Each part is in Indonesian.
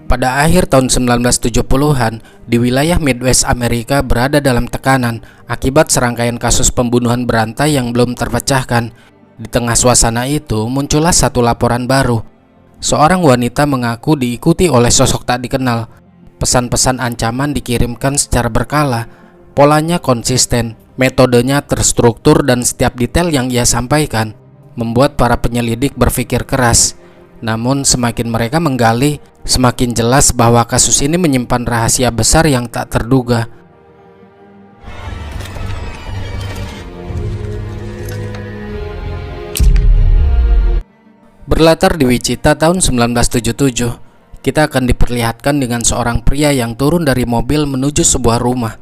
Pada akhir tahun 1970-an, di wilayah Midwest Amerika berada dalam tekanan akibat serangkaian kasus pembunuhan berantai yang belum terpecahkan. Di tengah suasana itu, muncullah satu laporan baru. Seorang wanita mengaku diikuti oleh sosok tak dikenal. Pesan-pesan ancaman dikirimkan secara berkala. Polanya konsisten, metodenya terstruktur, dan setiap detail yang ia sampaikan membuat para penyelidik berpikir keras. Namun semakin mereka menggali, semakin jelas bahwa kasus ini menyimpan rahasia besar yang tak terduga. Berlatar di Wichita tahun 1977, kita akan diperlihatkan dengan seorang pria yang turun dari mobil menuju sebuah rumah.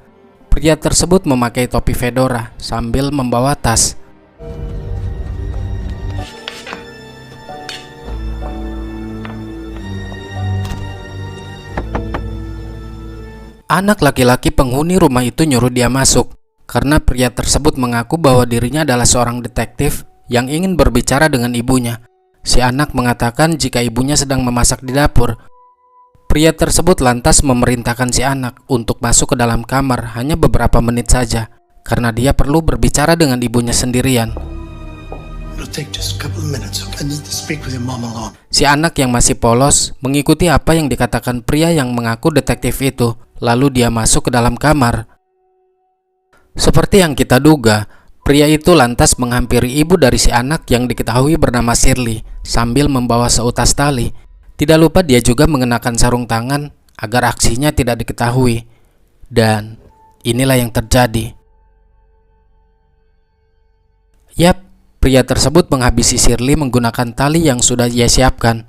Pria tersebut memakai topi fedora sambil membawa tas. Anak laki-laki penghuni rumah itu nyuruh dia masuk karena pria tersebut mengaku bahwa dirinya adalah seorang detektif yang ingin berbicara dengan ibunya. Si anak mengatakan jika ibunya sedang memasak di dapur. Pria tersebut lantas memerintahkan si anak untuk masuk ke dalam kamar hanya beberapa menit saja karena dia perlu berbicara dengan ibunya sendirian. Si anak yang masih polos mengikuti apa yang dikatakan pria yang mengaku detektif itu. Lalu dia masuk ke dalam kamar. Seperti yang kita duga, pria itu lantas menghampiri ibu dari si anak yang diketahui bernama Shirley sambil membawa seutas tali. Tidak lupa dia juga mengenakan sarung tangan agar aksinya tidak diketahui. Dan inilah yang terjadi. Yap, pria tersebut menghabisi Shirley menggunakan tali yang sudah ia siapkan.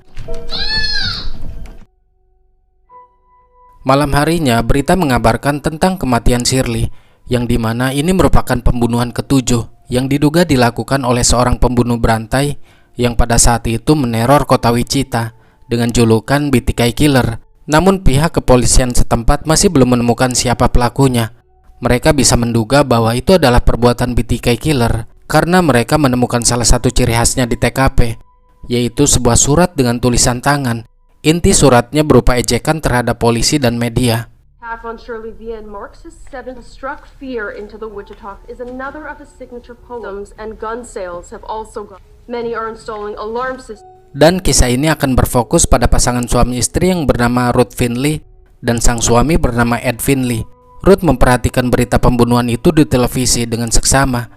Malam harinya, berita mengabarkan tentang kematian Shirley, yang dimana ini merupakan pembunuhan ke-7 yang diduga dilakukan oleh seorang pembunuh berantai yang pada saat itu meneror kota Wichita dengan julukan BTK Killer. Namun pihak kepolisian setempat masih belum menemukan siapa pelakunya. Mereka bisa menduga bahwa itu adalah perbuatan BTK Killer karena mereka menemukan salah satu ciri khasnya di TKP, yaitu sebuah surat dengan tulisan tangan. Inti suratnya berupa ejekan terhadap polisi dan media. Attack on Shirley V. and Marxist 7 struck fear into the Wichita is another of his signature poems, and gun sales have also gone. Many are installing alarm systems. Dan kisah ini akan berfokus pada pasangan suami istri yang bernama Ruth Finley dan sang suami bernama Ed Finley. Ruth memperhatikan berita pembunuhan itu di televisi dengan seksama.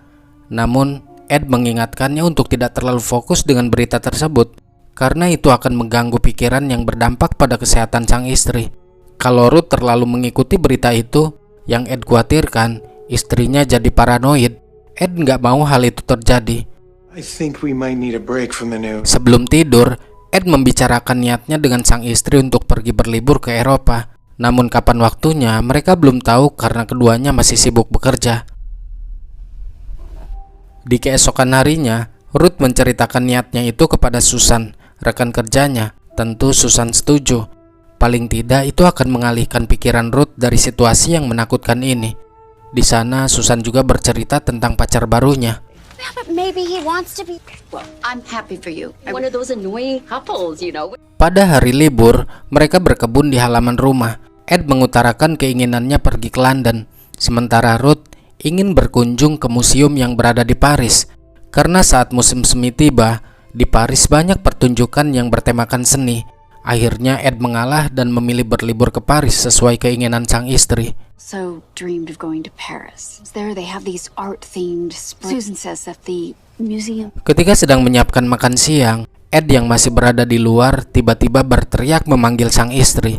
Namun Ed mengingatkannya untuk tidak terlalu fokus dengan berita tersebut, karena itu akan mengganggu pikiran yang berdampak pada kesehatan sang istri. Kalau Ruth terlalu mengikuti berita itu, yang Ed khawatirkan, istrinya jadi paranoid. Ed nggak mau hal itu terjadi. Sebelum tidur, Ed membicarakan niatnya dengan sang istri untuk pergi berlibur ke Eropa. Namun kapan waktunya, mereka belum tahu karena keduanya masih sibuk bekerja. Di keesokan harinya, Ruth menceritakan niatnya itu kepada Susan, rekan kerjanya. Tentu Susan setuju. Paling tidak itu akan mengalihkan pikiran Ruth dari situasi yang menakutkan ini. Di sana Susan juga bercerita tentang pacar barunya. Pada hari libur, mereka berkebun di halaman rumah. Ed mengutarakan keinginannya pergi ke London, sementara Ruth ingin berkunjung ke museum yang berada di Paris. Karena saat musim semi tiba, di Paris banyak pertunjukan yang bertemakan seni. Akhirnya Ed mengalah dan memilih berlibur ke Paris sesuai keinginan sang istri. Ketika sedang menyiapkan makan siang, Ed yang masih berada di luar tiba-tiba berteriak memanggil sang istri.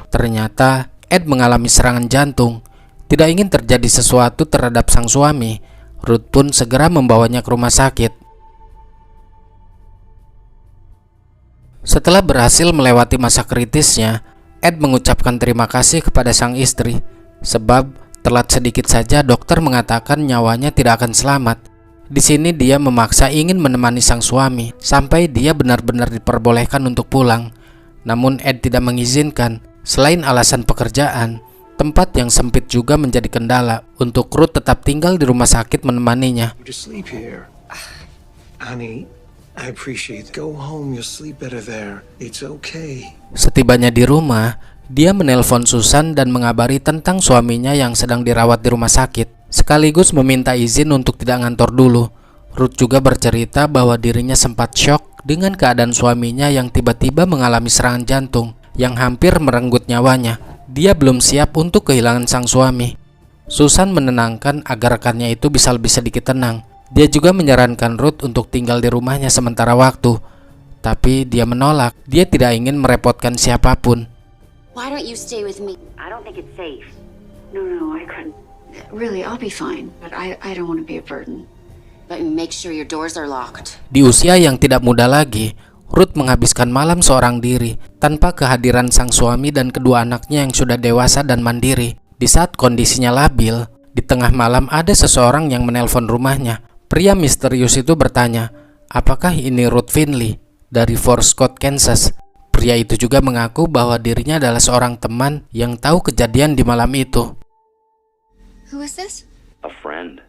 Ternyata Ed mengalami serangan jantung. Tidak ingin terjadi sesuatu terhadap sang suami, Ruth pun segera membawanya ke rumah sakit. Setelah berhasil melewati masa kritisnya, Ed mengucapkan terima kasih kepada sang istri. Sebab telat sedikit saja dokter mengatakan nyawanya tidak akan selamat. Di sini dia memaksa ingin menemani sang suami sampai dia benar-benar diperbolehkan untuk pulang. Namun Ed tidak mengizinkan. Selain alasan pekerjaan, tempat yang sempit juga menjadi kendala untuk Ruth tetap tinggal di rumah sakit menemaninya. I appreciate it. Go home, you'll sleep better there. It's okay. Setibanya di rumah, dia menelpon Susan dan mengabari tentang suaminya yang sedang dirawat di rumah sakit, sekaligus meminta izin untuk tidak ngantor dulu. Ruth juga bercerita bahwa dirinya sempat syok dengan keadaan suaminya yang tiba-tiba mengalami serangan jantung yang hampir merenggut nyawanya. Dia belum siap untuk kehilangan sang suami. Susan menenangkan agar rekannya itu bisa lebih sedikit tenang. Dia juga menyarankan Ruth untuk tinggal di rumahnya sementara waktu. Tapi dia menolak. Dia tidak ingin merepotkan siapapun. Why don't you stay with me? I don't think it's safe. No, I couldn't. Really, I'll be fine, but I don't want to be a burden. But make sure your doors are locked. Di usia yang tidak muda lagi, Ruth menghabiskan malam seorang diri tanpa kehadiran sang suami dan kedua anaknya yang sudah dewasa dan mandiri. Di saat kondisinya labil, di tengah malam ada seseorang yang menelpon rumahnya. Pria misterius itu bertanya, apakah ini Ruth Finley dari Fort Scott, Kansas? Pria itu juga mengaku bahwa dirinya adalah seorang teman yang tahu kejadian di malam itu. Who is this? A friend.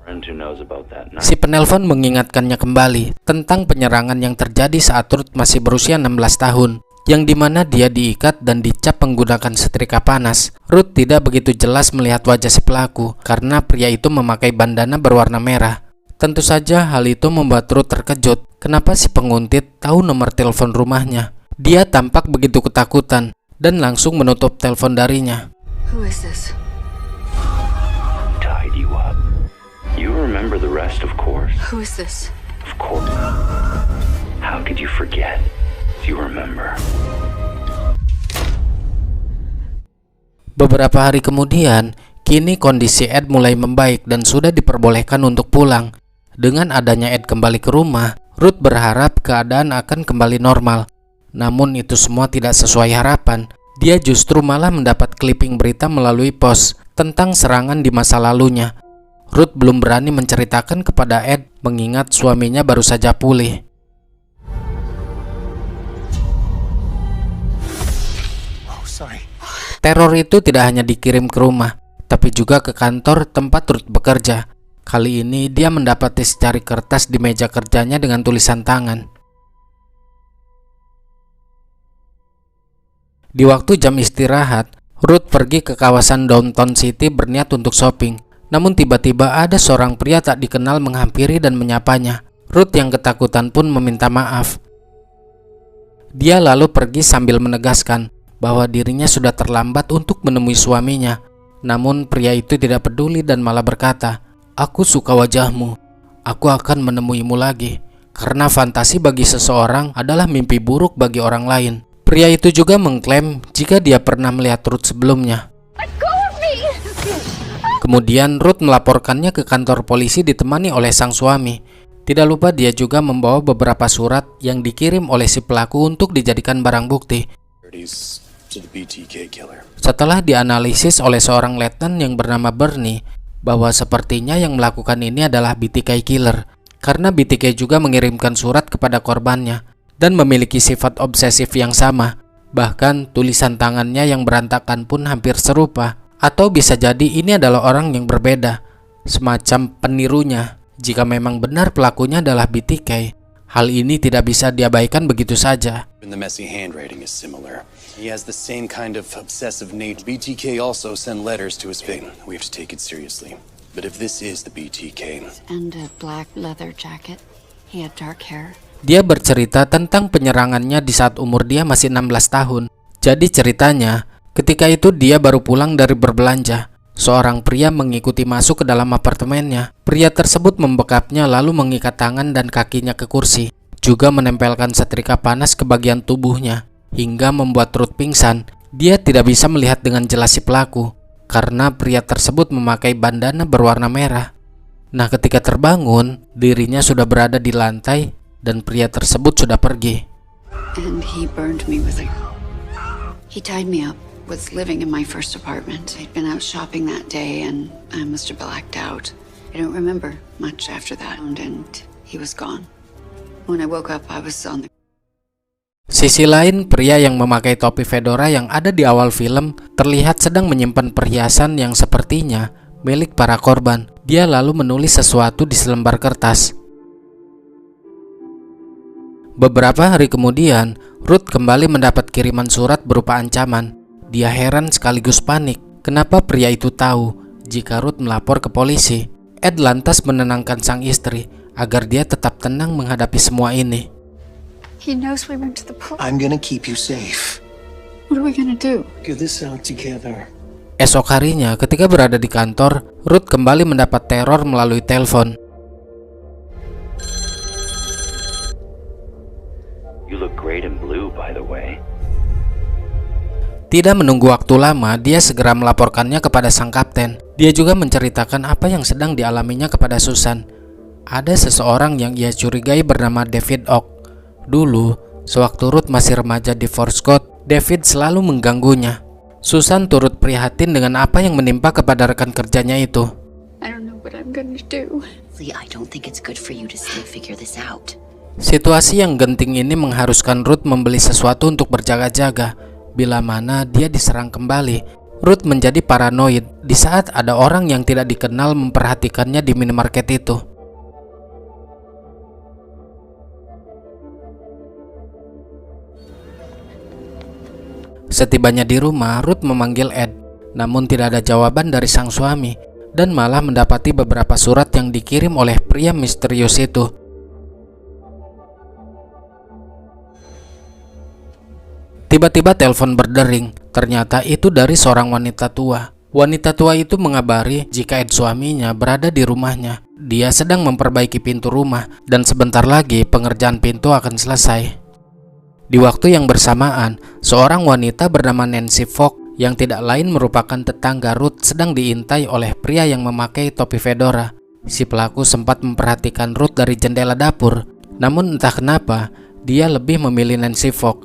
Friend who knows about that night. Si penelpon mengingatkannya kembali tentang penyerangan yang terjadi saat Ruth masih berusia 16 tahun, yang dimana dia diikat dan dicap menggunakan setrika panas. Ruth tidak begitu jelas melihat wajah si pelaku karena pria itu memakai bandana berwarna merah. Tentu saja hal itu membuat Ruth terkejut. Kenapa si penguntit tahu nomor telepon rumahnya? Dia tampak begitu ketakutan dan langsung menutup telepon darinya. Who is this? Tied you up. You remember the rest, of course. Who is this? Of course. How could you forget? You remember. Beberapa hari kemudian, kini kondisi Ed mulai membaik dan sudah diperbolehkan untuk pulang. Dengan adanya Ed kembali ke rumah, Ruth berharap keadaan akan kembali normal. Namun itu semua tidak sesuai harapan. Dia justru malah mendapat clipping berita melalui pos tentang serangan di masa lalunya. Ruth belum berani menceritakan kepada Ed mengingat suaminya baru saja pulih. Teror itu tidak hanya dikirim ke rumah, tapi juga ke kantor tempat Ruth bekerja. Kali ini dia mendapati secari kertas di meja kerjanya dengan tulisan tangan. Di waktu jam istirahat, Ruth pergi ke kawasan Downtown City berniat untuk shopping. Namun tiba-tiba ada seorang pria tak dikenal menghampiri dan menyapanya. Ruth yang ketakutan pun meminta maaf. Dia lalu pergi sambil menegaskan bahwa dirinya sudah terlambat untuk menemui suaminya. Namun pria itu tidak peduli dan malah berkata, "Aku suka wajahmu. Aku akan menemuimu lagi." Karena fantasi bagi seseorang adalah mimpi buruk bagi orang lain. Pria itu juga mengklaim jika dia pernah melihat Ruth sebelumnya. Kemudian Ruth melaporkannya ke kantor polisi ditemani oleh sang suami. Tidak lupa dia juga membawa beberapa surat yang dikirim oleh si pelaku untuk dijadikan barang bukti. Setelah dianalisis oleh seorang letnan yang bernama Bernie, bahwa sepertinya yang melakukan ini adalah BTK killer, karena BTK juga mengirimkan surat kepada korbannya dan memiliki sifat obsesif yang sama. Bahkan tulisan tangannya yang berantakan pun hampir serupa. Atau bisa jadi ini adalah orang yang berbeda, semacam penirunya. Jika memang benar pelakunya adalah BTK, hal ini tidak bisa diabaikan begitu saja. The messy handwriting is similar. He has the same kind of obsessive nature. BTK also sent letters to his victim. We have to take it seriously. But if this is the BTK, And a black leather jacket. He had dark hair. Dia bercerita tentang penyerangannya di saat umur dia masih 16 tahun. Jadi ceritanya, ketika itu dia baru pulang dari berbelanja. Seorang pria mengikuti masuk ke dalam apartemennya. Pria tersebut membekapnya lalu mengikat tangan dan kakinya ke kursi. Juga menempelkan setrika panas ke bagian tubuhnya, hingga membuat Ruth pingsan. Dia tidak bisa melihat dengan jelas si pelaku, karena pria tersebut memakai bandana berwarna merah. Nah, ketika terbangun, dirinya sudah berada di lantai, dan pria tersebut sudah pergi. And he burned me with it. He tied me up. Was living in my first apartment. I'd been out shopping that day and I must have blacked out. I don't remember much after that, and he was gone. When I woke up, I was on the... Sisi lain, pria yang memakai topi fedora yang ada di awal film terlihat sedang menyimpan perhiasan yang sepertinya milik para korban. Dia lalu menulis sesuatu di selembar kertas. Beberapa hari kemudian, Ruth kembali mendapat kiriman surat berupa ancaman. Dia heran sekaligus panik. Kenapa pria itu tahu jika Ruth melapor ke polisi? Ed lantas menenangkan sang istri agar dia tetap tenang menghadapi semua ini. He knows we went to the police. I'm gonna keep you safe. What are we gonna do? Get this out together. Esok harinya, ketika berada di kantor, Ruth kembali mendapat teror melalui telepon. You look great in blue, by the way. Tidak menunggu waktu lama, dia segera melaporkannya kepada sang kapten. Dia juga menceritakan apa yang sedang dialaminya kepada Susan. Ada seseorang yang ia curigai bernama David Oak. Dulu, sewaktu Ruth masih remaja di Fort Scott, David selalu mengganggunya. Susan turut prihatin dengan apa yang menimpa kepada rekan kerjanya itu. I don't know what I'm gonna do. Lee, I don't think it's good for you to still figure this out. Situasi yang genting ini mengharuskan Ruth membeli sesuatu untuk berjaga-jaga. Bila mana dia diserang kembali, Ruth menjadi paranoid di saat ada orang yang tidak dikenal memperhatikannya di minimarket itu. Setibanya di rumah, Ruth memanggil Ed, namun tidak ada jawaban dari sang suami, dan malah mendapati beberapa surat yang dikirim oleh pria misterius itu. Tiba-tiba telepon berdering. Ternyata itu dari seorang wanita tua. Wanita tua itu mengabari jika Ed suaminya berada di rumahnya. Dia sedang memperbaiki pintu rumah dan sebentar lagi pengerjaan pintu akan selesai. Di waktu yang bersamaan, seorang wanita bernama Nancy Fogg yang tidak lain merupakan tetangga Ruth sedang diintai oleh pria yang memakai topi fedora. Si pelaku sempat memperhatikan Ruth dari jendela dapur, namun entah kenapa dia lebih memilih Nancy Fogg.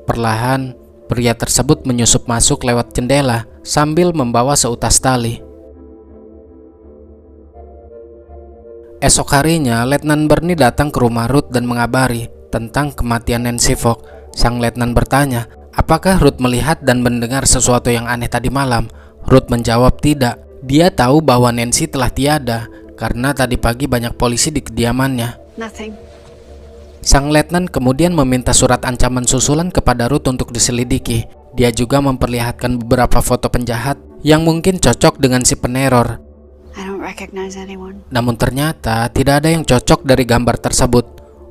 Perlahan, pria tersebut menyusup masuk lewat jendela sambil membawa seutas tali. Esok harinya, Letnan Bernie datang ke rumah Ruth dan mengabari tentang kematian Nancy Fogg. Sang letnan bertanya, apakah Ruth melihat dan mendengar sesuatu yang aneh tadi malam? Ruth menjawab tidak. Dia tahu bahwa Nancy telah tiada karena tadi pagi banyak polisi di kediamannya. Nothing. Sang letnan kemudian meminta surat ancaman susulan kepada Ruth untuk diselidiki. Dia juga memperlihatkan beberapa foto penjahat yang mungkin cocok dengan si peneror. I don't recognize anyone. Namun ternyata tidak ada yang cocok dari gambar tersebut.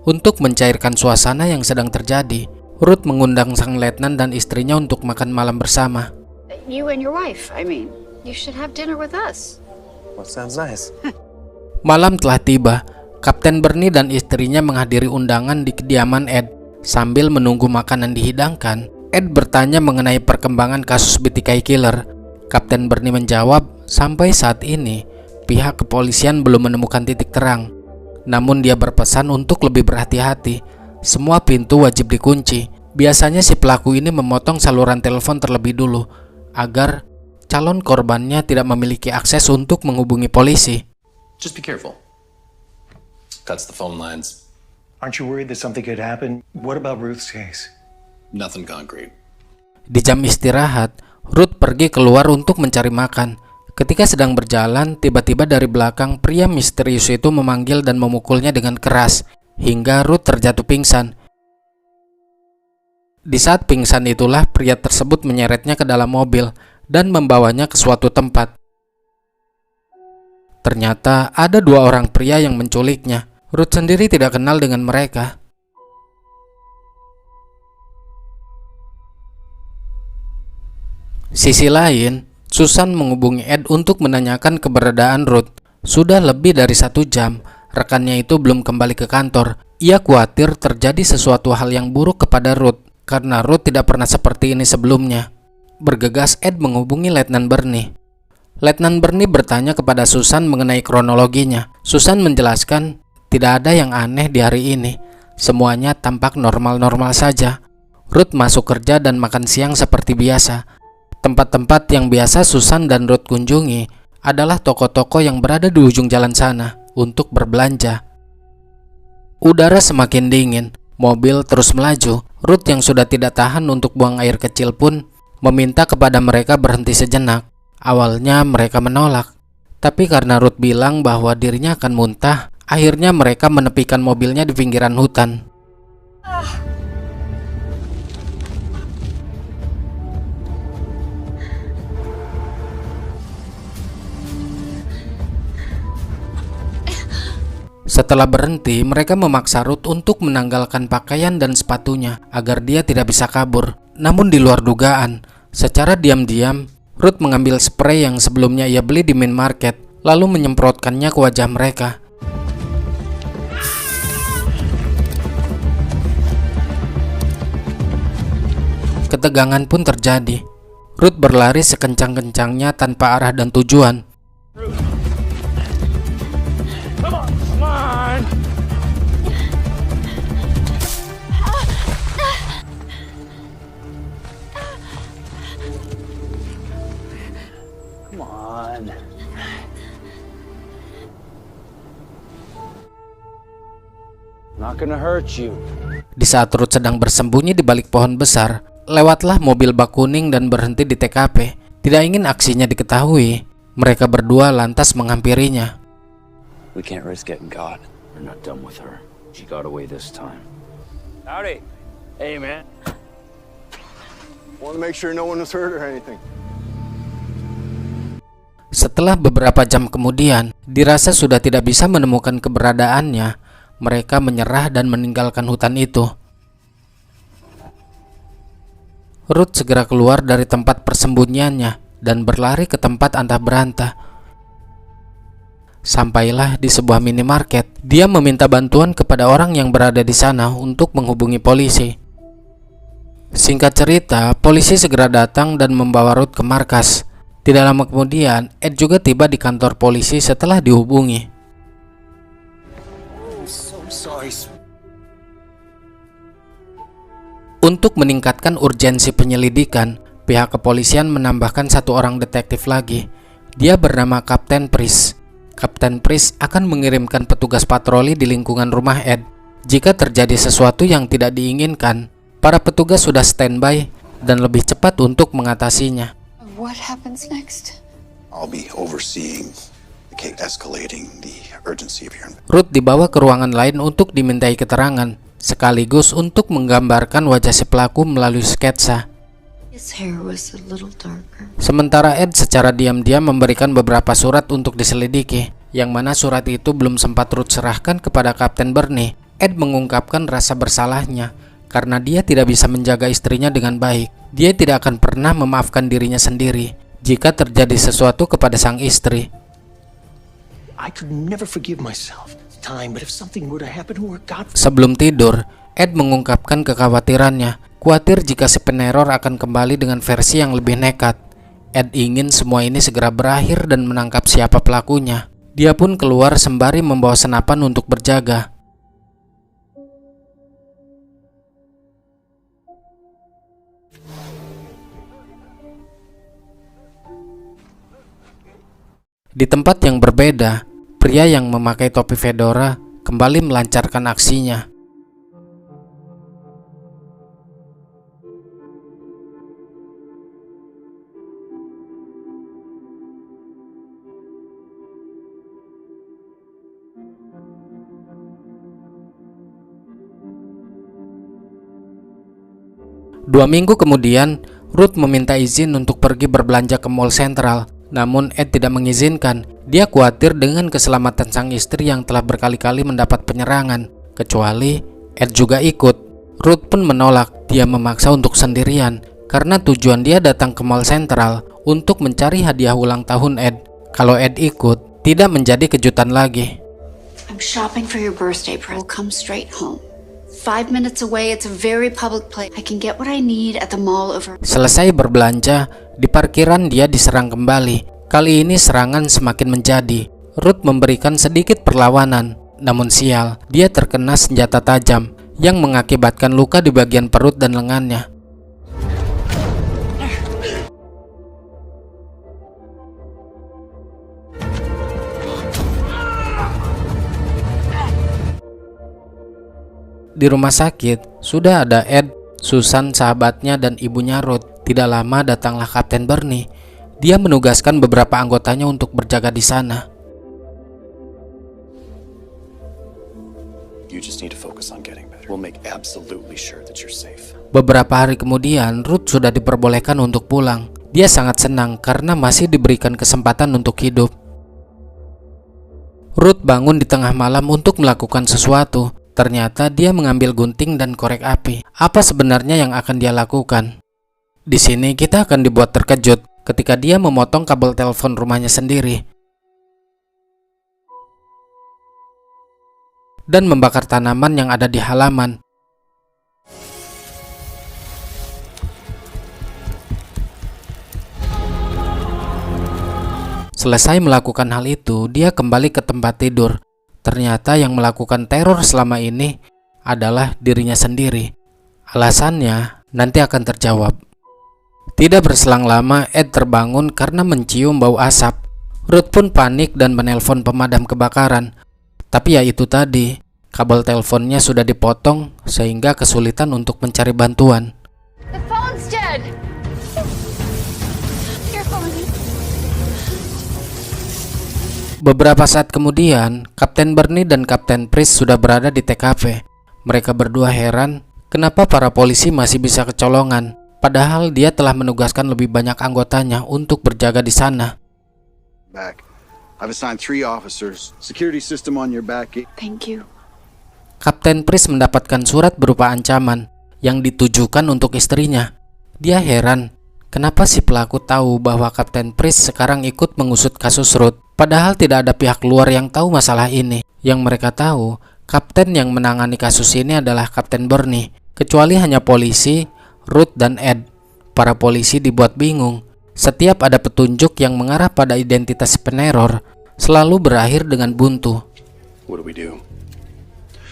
Untuk mencairkan suasana yang sedang terjadi, Ruth mengundang sang letnan dan istrinya untuk makan malam bersama. You and your wife, I mean. You should have dinner with us. Well, sounds nice. Malam telah tiba. Kapten Bernie dan istrinya menghadiri undangan di kediaman Ed. Sambil menunggu makanan dihidangkan, Ed bertanya mengenai perkembangan kasus BTK Killer. Kapten Bernie menjawab, sampai saat ini, pihak kepolisian belum menemukan titik terang. Namun dia berpesan untuk lebih berhati-hati. Semua pintu wajib dikunci. Biasanya si pelaku ini memotong saluran telepon terlebih dulu, agar calon korbannya tidak memiliki akses untuk menghubungi polisi. Just be careful. Cuts the phone lines. Aren't you worried that something could happen? What about Ruth's case? Nothing concrete. Di jam istirahat, Ruth pergi keluar untuk mencari makan. Ketika sedang berjalan, tiba-tiba dari belakang pria misterius itu memanggil dan memukulnya dengan keras, hingga Ruth terjatuh pingsan. Di saat pingsan itulah pria tersebut menyeretnya ke dalam mobil dan membawanya ke suatu tempat. Ternyata ada dua orang pria yang menculiknya. Ruth sendiri tidak kenal dengan mereka. Sisi lain, Susan menghubungi Ed untuk menanyakan keberadaan Ruth. Sudah lebih dari 1 jam, rekannya itu belum kembali ke kantor. Ia khawatir terjadi sesuatu hal yang buruk kepada Ruth, karena Ruth tidak pernah seperti ini sebelumnya. Bergegas, Ed menghubungi Letnan Bernie. Letnan Bernie bertanya kepada Susan mengenai kronologinya. Susan menjelaskan tidak ada yang aneh di hari ini. Semuanya tampak normal-normal saja. Ruth masuk kerja dan makan siang seperti biasa. Tempat-tempat yang biasa Susan dan Ruth kunjungi adalah toko-toko yang berada di ujung jalan sana untuk berbelanja. Udara semakin dingin, mobil terus melaju. Ruth yang sudah tidak tahan untuk buang air kecil pun meminta kepada mereka berhenti sejenak. Awalnya mereka menolak, Tapi karena Ruth bilang bahwa dirinya akan muntah, akhirnya mereka menepikan mobilnya di pinggiran hutan. Setelah berhenti, mereka memaksa Ruth untuk menanggalkan pakaian dan sepatunya agar dia tidak bisa kabur. Namun di luar dugaan, secara diam-diam, Ruth mengambil spray yang sebelumnya ia beli di minimarket, lalu menyemprotkannya ke wajah mereka. Ketegangan pun terjadi. Ruth berlari sekencang-kencangnya tanpa arah dan tujuan. Not gonna hurt you. Di saat Ruth sedang bersembunyi di balik pohon besar, lewatlah mobil bak kuning dan berhenti di TKP. Tidak ingin aksinya diketahui, mereka berdua lantas menghampirinya. We can't risk getting caught. We're not done with her. She got away this time. Howdy. Hey, man. Want to make sure no one was hurt or anything. Setelah beberapa jam kemudian, dirasa sudah tidak bisa menemukan keberadaannya. Mereka menyerah dan meninggalkan hutan itu. Ruth segera keluar dari tempat persembunyiannya dan berlari ke tempat antah berantah. Sampailah di sebuah minimarket. Dia meminta bantuan kepada orang yang berada di sana untuk menghubungi polisi. Singkat cerita, polisi segera datang dan membawa Ruth ke markas. Tidak lama kemudian, Ed juga tiba di kantor polisi setelah dihubungi. Untuk meningkatkan urgensi penyelidikan, pihak kepolisian menambahkan satu orang detektif lagi. Dia bernama Kapten Priest. Kapten Priest akan mengirimkan petugas patroli di lingkungan rumah Ed. Jika terjadi sesuatu yang tidak diinginkan, para petugas sudah standby dan lebih cepat untuk mengatasinya. What happens next? I'll be overseeing the case, escalating the urgency of your... Ruth dibawa ke ruangan lain untuk dimintai keterangan, sekaligus untuk menggambarkan wajah si pelaku melalui sketsa. His hair was a little darker. Sementara Ed secara diam-diam memberikan beberapa surat untuk diselidiki, yang mana surat itu belum sempat Ruth serahkan kepada Kapten Bernie. Ed mengungkapkan rasa bersalahnya karena dia tidak bisa menjaga istrinya dengan baik. Dia tidak akan pernah memaafkan dirinya sendiri jika terjadi sesuatu kepada sang istri. I could never forgive myself. Time, but if something were to happen to her, God... Sebelum tidur, Ed mengungkapkan kekhawatirannya, khawatir jika si peneror akan kembali dengan versi yang lebih nekat. Ed ingin semua ini segera berakhir dan menangkap siapa pelakunya. Dia pun keluar sembari membawa senapan untuk berjaga. Di tempat yang berbeda, pria yang memakai topi fedora kembali melancarkan aksinya. Dua minggu kemudian, Ruth meminta izin untuk pergi berbelanja ke Mall Central. Namun Ed tidak mengizinkan. Dia khawatir dengan keselamatan sang istri yang telah berkali-kali mendapat penyerangan. Kecuali Ed juga ikut. Ruth pun menolak. Dia memaksa untuk sendirian karena tujuan dia datang ke Mall Central untuk mencari hadiah ulang tahun Ed. Kalau Ed ikut, tidak menjadi kejutan lagi. I'm shopping for your birthday present. We'll come straight home. 5 minutes away, it's a very public place. I can get what I need at the mall over. Selesai berbelanja, di parkiran dia diserang kembali. Kali ini serangan semakin menjadi. Ruth memberikan sedikit perlawanan, namun sial, dia terkena senjata tajam yang mengakibatkan luka di bagian perut dan lengannya. Di rumah sakit, sudah ada Ed, Susan sahabatnya dan ibunya Ruth. Tidak lama datanglah Kapten Bernie. dia menugaskan beberapa anggotanya untuk berjaga di sana. You just need to focus on getting better. We'll make absolutely sure that you're safe. Beberapa hari kemudian, Ruth sudah diperbolehkan untuk pulang. Dia sangat senang karena masih diberikan kesempatan untuk hidup. Ruth bangun di tengah malam untuk melakukan sesuatu. Ternyata dia mengambil gunting dan korek api. Apa sebenarnya yang akan dia lakukan? Di sini kita akan dibuat terkejut ketika dia memotong kabel telepon rumahnya sendiri dan membakar tanaman yang ada di halaman. Selesai melakukan hal itu, dia kembali ke tempat tidur. Ternyata yang melakukan teror selama ini adalah dirinya sendiri. Alasannya nanti akan terjawab. Tidak berselang lama, Ed terbangun karena mencium bau asap. Ruth pun panik dan menelpon pemadam kebakaran. Tapi ya itu tadi, kabel teleponnya sudah dipotong sehingga kesulitan untuk mencari bantuan. The phone's dead. Your phone. Beberapa saat kemudian, Kapten Bernie dan Kapten Priest sudah berada di TKP. Mereka berdua heran kenapa para polisi masih bisa kecolongan, padahal dia telah menugaskan lebih banyak anggotanya untuk berjaga di sana. Back. I've assigned 3 officers. Security system on your back. Thank you. Kapten Priest mendapatkan surat berupa ancaman yang ditujukan untuk istrinya. Dia heran, kenapa si pelaku tahu bahwa Kapten Priest sekarang ikut mengusut kasus Ruth. Padahal tidak ada pihak luar yang tahu masalah ini. Yang mereka tahu, kapten yang menangani kasus ini adalah Kapten Bernie. Kecuali hanya polisi, Ruth dan Ed. Para polisi dibuat bingung. Setiap ada petunjuk yang mengarah pada identitas peneror, selalu berakhir dengan buntu. What do we do?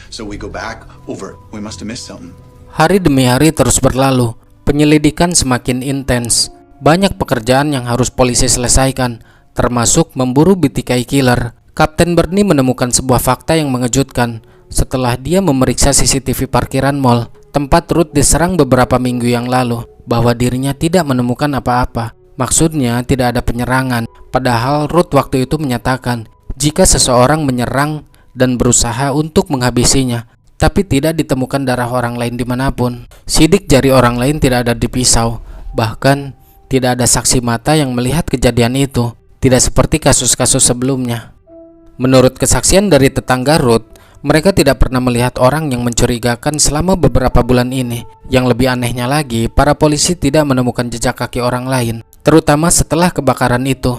So we go back over. We must have missed something. Hari demi hari terus berlalu. Penyelidikan semakin intens. Banyak pekerjaan yang harus polisi selesaikan, termasuk memburu BTK killer. Kapten Bernie menemukan sebuah fakta yang mengejutkan setelah dia memeriksa CCTV parkiran mall tempat Ruth diserang beberapa minggu yang lalu, bahwa dirinya tidak menemukan apa-apa. Maksudnya tidak ada penyerangan, padahal Ruth waktu itu menyatakan jika seseorang menyerang dan berusaha untuk menghabisinya, tapi tidak ditemukan darah orang lain dimanapun. Sidik jari orang lain tidak ada di pisau, bahkan tidak ada saksi mata yang melihat kejadian itu. Tidak seperti kasus-kasus sebelumnya. Menurut kesaksian dari tetangga Ruth, mereka tidak pernah melihat orang yang mencurigakan selama beberapa bulan ini. Yang lebih anehnya lagi, para polisi tidak menemukan jejak kaki orang lain, terutama setelah kebakaran itu.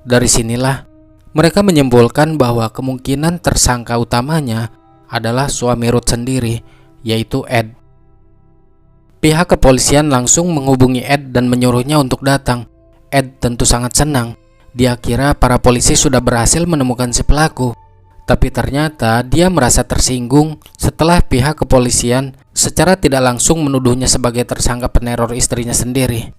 Dari sinilah, mereka menyimpulkan bahwa kemungkinan tersangka utamanya adalah suami Ruth sendiri, yaitu Ed. Pihak kepolisian langsung menghubungi Ed dan menyuruhnya untuk datang. Ed tentu sangat senang. Dia kira para polisi sudah berhasil menemukan si pelaku. Tapi ternyata dia merasa tersinggung setelah pihak kepolisian secara tidak langsung menuduhnya sebagai tersangka peneror istrinya sendiri.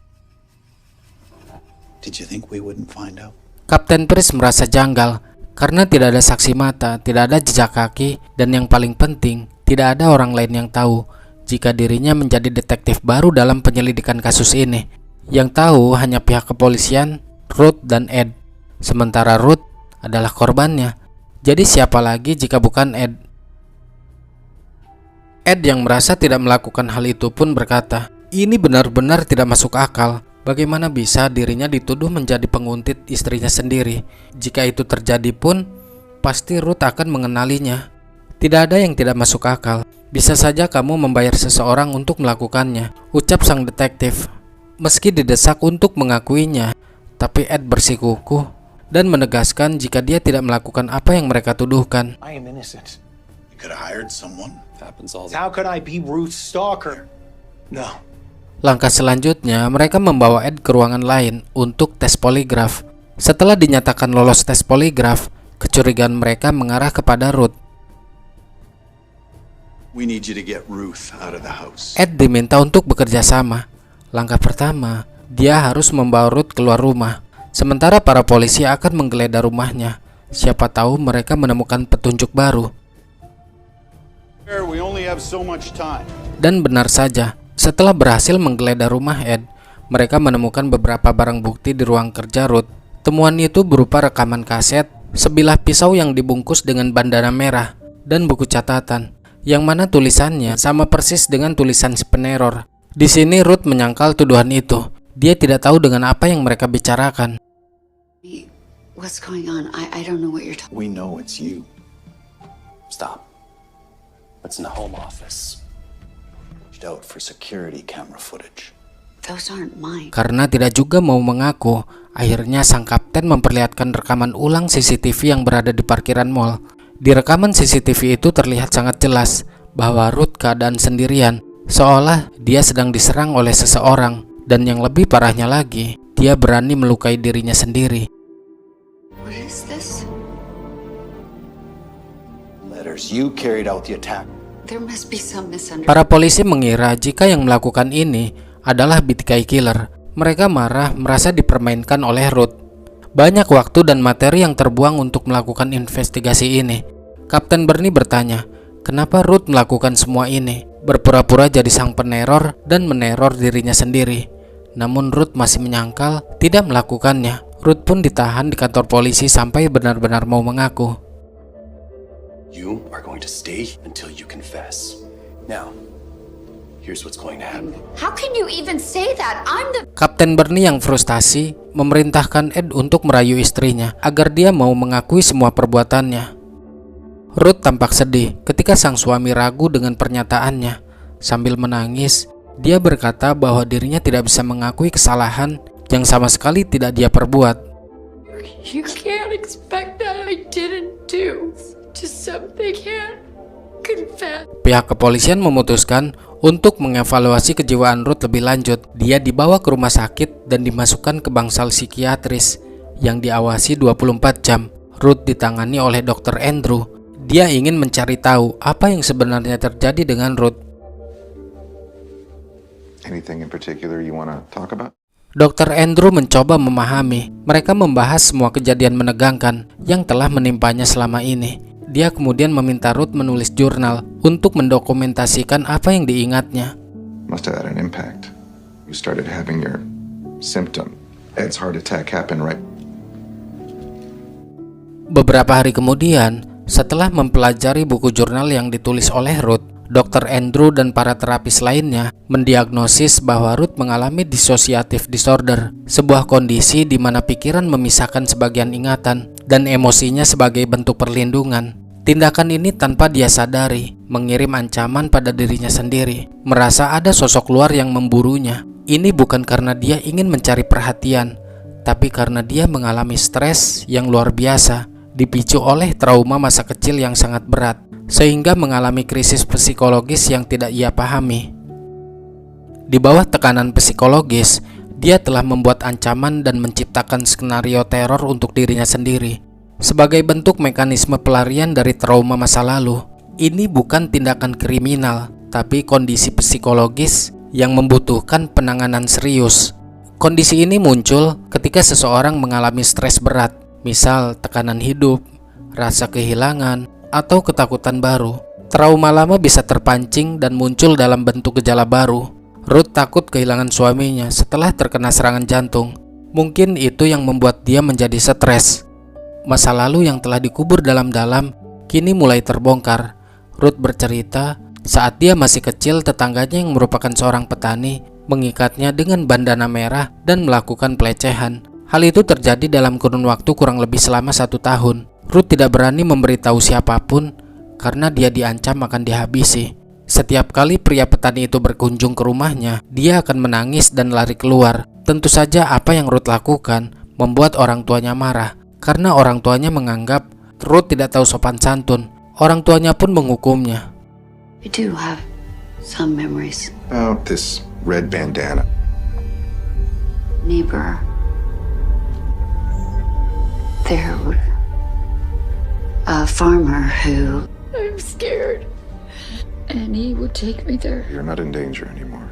Did you think we wouldn't find out? Kapten Priest merasa janggal karena tidak ada saksi mata, tidak ada jejak kaki, dan yang paling penting, tidak ada orang lain yang tahu jika dirinya menjadi detektif baru dalam penyelidikan kasus ini. Yang tahu hanya pihak kepolisian, Ruth dan Ed. Sementara Ruth adalah korbannya. Jadi siapa lagi jika bukan Ed? Ed yang merasa tidak melakukan hal itu pun berkata, ini benar-benar tidak masuk akal. Bagaimana bisa dirinya dituduh menjadi penguntit istrinya sendiri? Jika itu terjadi pun, pasti Ruth akan mengenalinya. Tidak ada yang tidak masuk akal. Bisa saja kamu membayar seseorang untuk melakukannya, ucap sang detektif. Meski didesak untuk mengakuinya, tapi Ed bersikukuh dan menegaskan jika dia tidak melakukan apa yang mereka tuduhkan. I am innocent. You could have hired someone. Happens all the How could I be Ruth's stalker? No. Langkah selanjutnya, mereka membawa Ed ke ruangan lain untuk tes poligraf. Setelah dinyatakan lolos tes poligraf, kecurigaan mereka mengarah kepada Ruth. We need you to get Ruth out of the house. Ed diminta untuk bekerja sama. Langkah pertama, dia harus membawa Ruth keluar rumah. Sementara para polisi akan menggeledah rumahnya. Siapa tahu mereka menemukan petunjuk baru. We only have so much time. Dan benar saja, setelah berhasil menggeledah rumah Ed, mereka menemukan beberapa barang bukti di ruang kerja Ruth. Temuan itu berupa rekaman kaset, sebilah pisau yang dibungkus dengan bandana merah, dan buku catatan, yang mana tulisannya sama persis dengan tulisan si peneror. Di sini Ruth menyangkal tuduhan itu. Dia tidak tahu dengan apa yang mereka bicarakan. What's going on? I don't know what you're talking. We know it's you. Stop. What's in the Home Office? Out for security camera footage. Those aren't mine. Karena tidak juga mau mengaku, akhirnya sang kapten memperlihatkan rekaman ulang CCTV yang berada di parkiran mall. Di rekaman CCTV itu terlihat sangat jelas bahwa Ruth keadaan sendirian, seolah dia sedang diserang oleh seseorang, dan yang lebih parahnya lagi, dia berani melukai dirinya sendiri. What is this? Letters. You carried out the attack. There must be some misunderstanding. Para polisi mengira jika yang melakukan ini adalah BTK killer. Mereka marah merasa dipermainkan oleh Ruth. Banyak waktu dan materi yang terbuang untuk melakukan investigasi ini. Kapten Bernie bertanya, kenapa Ruth melakukan semua ini? Berpura-pura jadi sang peneror dan meneror dirinya sendiri. Namun Ruth masih menyangkal tidak melakukannya. Ruth pun ditahan di kantor polisi sampai benar-benar mau mengaku. You are going to stay until you confess. Now, here's what's going to happen. How can you even say that? I'm the... Kapten Bernie yang frustasi memerintahkan Ed untuk merayu istrinya agar dia mau mengakui semua perbuatannya. Ruth tampak sedih ketika sang suami ragu dengan pernyataannya. Sambil menangis, dia berkata bahwa dirinya tidak bisa mengakui kesalahan yang sama sekali tidak dia perbuat. You can't expect that I didn't do. Just something can't confess. Pihak kepolisian memutuskan untuk mengevaluasi kejiwaan Ruth lebih lanjut. Dia dibawa ke rumah sakit dan dimasukkan ke bangsal psikiatris yang diawasi 24 jam. Ruth ditangani oleh Dr. Andrew. Dia ingin mencari tahu apa yang sebenarnya terjadi dengan Ruth. Anything in particular you want to talk about? Dr. Andrew mencoba memahami. Mereka membahas semua kejadian menegangkan yang telah menimpanya selama ini. Dia kemudian meminta Ruth menulis jurnal untuk mendokumentasikan apa yang diingatnya. Must have had an impact. You started having your symptom. Ed's heart attack happened right. Beberapa hari kemudian, setelah mempelajari buku jurnal yang ditulis oleh Ruth, Dr. Andrew dan para terapis lainnya mendiagnosis bahwa Ruth mengalami dissociative disorder, sebuah kondisi di mana pikiran memisahkan sebagian ingatan dan emosinya sebagai bentuk perlindungan. Tindakan ini tanpa dia sadari mengirim ancaman pada dirinya sendiri, merasa ada sosok luar yang memburunya. Ini bukan karena dia ingin mencari perhatian, tapi karena dia mengalami stres yang luar biasa, dipicu oleh trauma masa kecil yang sangat berat, sehingga mengalami krisis psikologis yang tidak ia pahami. Di bawah tekanan psikologis, dia telah membuat ancaman dan menciptakan skenario teror untuk dirinya sendiri. Sebagai bentuk mekanisme pelarian dari trauma masa lalu, ini bukan tindakan kriminal, tapi kondisi psikologis yang membutuhkan penanganan serius. Kondisi ini muncul ketika seseorang mengalami stres berat, misal tekanan hidup, rasa kehilangan, atau ketakutan baru. Trauma lama bisa terpancing dan muncul dalam bentuk gejala baru. Ruth takut kehilangan suaminya setelah terkena serangan jantung. Mungkin itu yang membuat dia menjadi stres. Masa lalu yang telah dikubur dalam-dalam kini mulai terbongkar. Ruth bercerita, saat dia masih kecil, tetangganya yang merupakan seorang petani mengikatnya dengan bandana merah dan melakukan pelecehan. Hal itu terjadi dalam kurun waktu kurang lebih selama 1 tahun. Ruth tidak berani memberitahu siapapun karena dia diancam akan dihabisi. Setiap kali pria petani itu berkunjung ke rumahnya, dia akan menangis dan lari keluar. Tentu saja apa yang Ruth lakukan membuat orang tuanya marah, karena orang tuanya menganggap Ruth tidak tahu sopan santun. Orang tuanya pun menghukumnya. I do have some memories. About this red bandana. Neighbor. There was a farmer who... I'm scared. And he would take me there. You're not in danger anymore.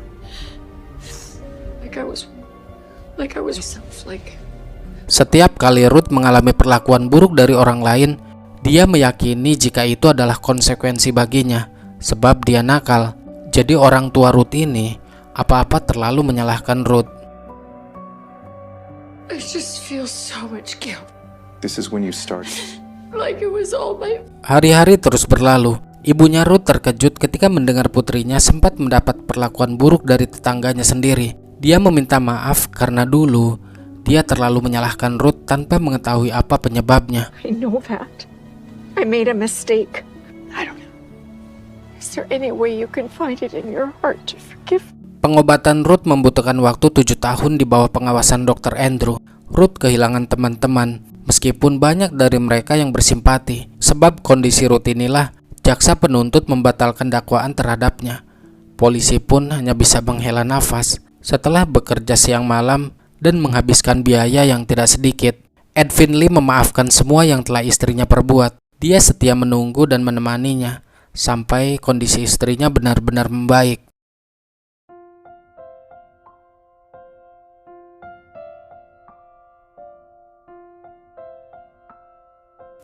Like I was myself, like... Setiap kali Ruth mengalami perlakuan buruk dari orang lain, dia meyakini jika itu adalah konsekuensi baginya, sebab dia nakal. Jadi orang tua Ruth ini apa-apa terlalu menyalahkan Ruth. feel so much guilt. This is when you start. Like it was all my... Hari-hari terus berlalu. Ibunya Ruth terkejut ketika mendengar putrinya sempat mendapat perlakuan buruk dari tetangganya sendiri. Dia meminta maaf karena dulu dia terlalu menyalahkan Ruth tanpa mengetahui apa penyebabnya. I know that. I made a mistake. I don't know. Is there any way you can find it in your heart to forgive? Pengobatan Ruth membutuhkan waktu 7 tahun di bawah pengawasan Dr. Andrew. Ruth kehilangan teman-teman, meskipun banyak dari mereka yang bersimpati. Sebab kondisi Ruth inilah, jaksa penuntut membatalkan dakwaan terhadapnya. Polisi pun hanya bisa menghela nafas setelah bekerja siang malam dan menghabiskan biaya yang tidak sedikit. Ed Finley memaafkan semua yang telah istrinya perbuat. Dia setia menunggu dan menemaninya sampai kondisi istrinya benar-benar membaik.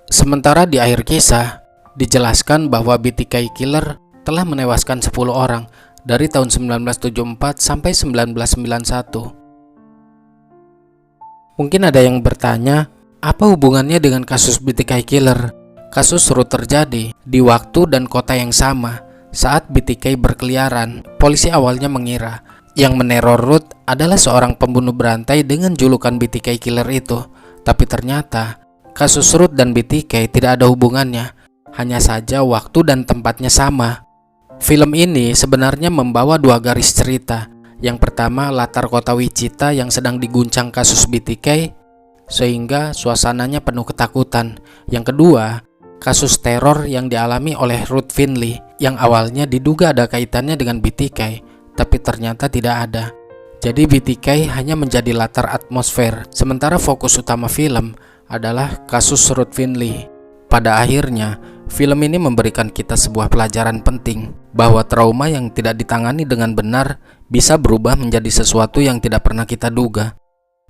Sementara di akhir kisah, dijelaskan bahwa BTK Killer telah menewaskan 10 orang dari tahun 1974 sampai 1991. Mungkin ada yang bertanya, apa hubungannya dengan kasus BTK Killer? Kasus Ruth terjadi di waktu dan kota yang sama saat BTK berkeliaran. Polisi awalnya mengira yang meneror Ruth adalah seorang pembunuh berantai dengan julukan BTK Killer itu. Tapi ternyata kasus Ruth dan BTK tidak ada hubungannya, hanya saja waktu dan tempatnya sama. Film ini sebenarnya membawa 2 garis cerita. Yang pertama, latar kota Wichita yang sedang diguncang kasus BTK, sehingga suasananya penuh ketakutan. Yang kedua, kasus teror yang dialami oleh Ruth Finley, yang awalnya diduga ada kaitannya dengan BTK, tapi ternyata tidak ada. Jadi BTK hanya menjadi latar atmosfer, sementara fokus utama film adalah kasus Ruth Finley. Pada akhirnya, film ini memberikan kita sebuah pelajaran penting, bahwa trauma yang tidak ditangani dengan benar bisa berubah menjadi sesuatu yang tidak pernah kita duga.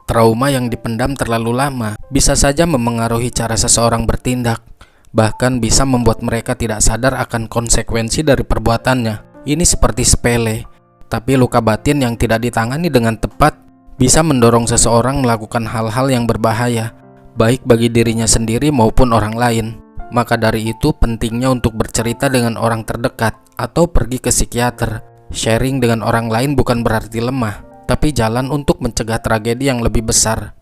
Trauma yang dipendam terlalu lama bisa saja memengaruhi cara seseorang bertindak, bahkan bisa membuat mereka tidak sadar akan konsekuensi dari perbuatannya. Ini seperti sepele, tapi luka batin yang tidak ditangani dengan tepat bisa mendorong seseorang melakukan hal-hal yang berbahaya, baik bagi dirinya sendiri maupun orang lain. Maka dari itu pentingnya untuk bercerita dengan orang terdekat atau pergi ke psikiater. Sharing dengan orang lain bukan berarti lemah, tapi jalan untuk mencegah tragedi yang lebih besar.